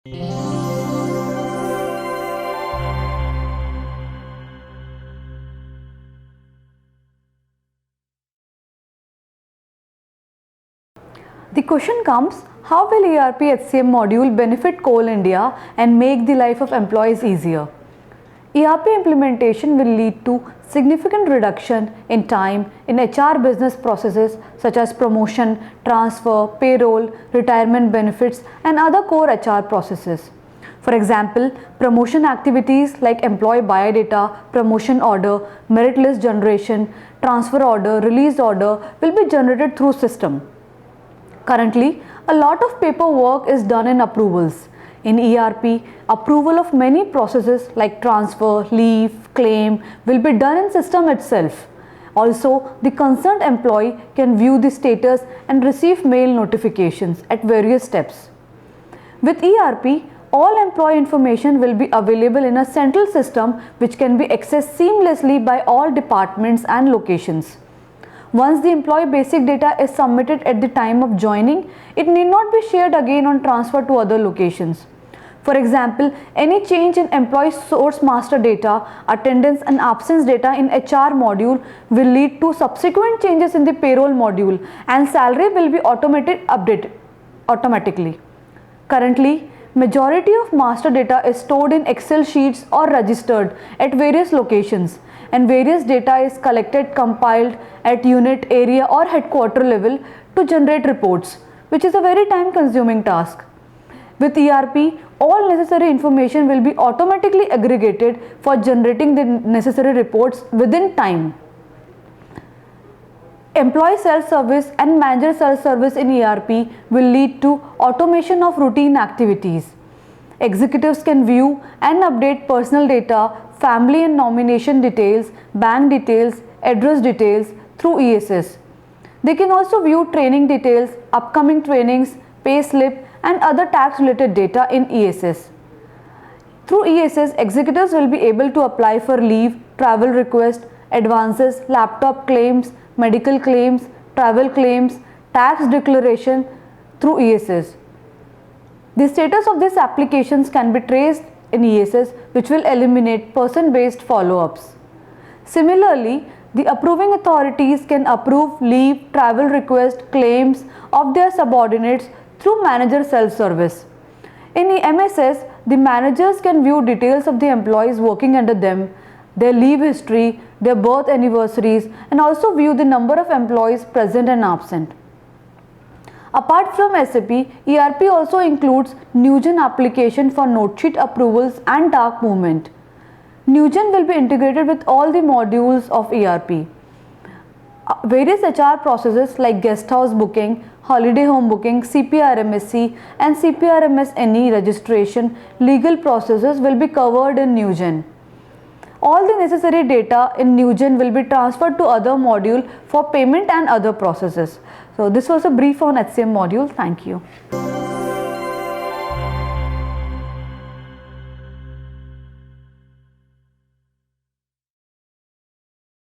The question comes, how will ERP HCM module benefit Coal India and make the life of employees easier? ERP implementation will lead to significant reduction in time in HR business processes such as promotion, transfer, payroll, retirement benefits and other core HR processes. For example, promotion activities like employee biodata, promotion order, merit list generation, transfer order, release order will be generated through system. Currently, a lot of paperwork is done in approvals. In ERP, approval of many processes like transfer, leave, claim will be done in system itself. Also, the concerned employee can view the status and receive mail notifications at various steps. With ERP, all employee information will be available in a central system which can be accessed seamlessly by all departments and locations. Once the employee basic data is submitted at the time of joining, it need not be shared again on transfer to other locations. For example, any change in employee source master data, attendance and absence data in HR module will lead to subsequent changes in the payroll module and salary will be updated automatically. Currently, majority of master data is stored in Excel sheets or registered at various locations, and various data is collected, compiled at unit, area or headquarter level to generate reports, which is a very time consuming task. With ERP, all necessary information will be automatically aggregated for generating the necessary reports within time. Employee self-service and manager self-service in ERP will lead to automation of routine activities. Executives can view and update personal data, family and nomination details, bank details, address details through ESS. They can also view training details, upcoming trainings, pay slip and other tax related data in ESS. Through ESS, executives will be able to apply for leave, travel request, advances, laptop claims, medical claims, travel claims, tax declaration through ESS. The status of these applications can be traced in ESS, which will eliminate person-based follow-ups. Similarly, the approving authorities can approve leave, travel request, claims of their subordinates through manager self-service. In the MSS, the managers can view details of the employees working under them, their leave history, their birth anniversaries, and also view the number of employees present and absent. Apart from SAP, ERP also includes Newgen application for note sheet approvals and dark movement. Newgen will be integrated with all the modules of ERP. Various HR processes like guest house booking, holiday home booking, CPRMSC and CPRMS-NE registration, legal processes will be covered in Newgen. All the necessary data in Newgen will be transferred to other module for payment and other processes. So this was a brief on HCM module. Thank you.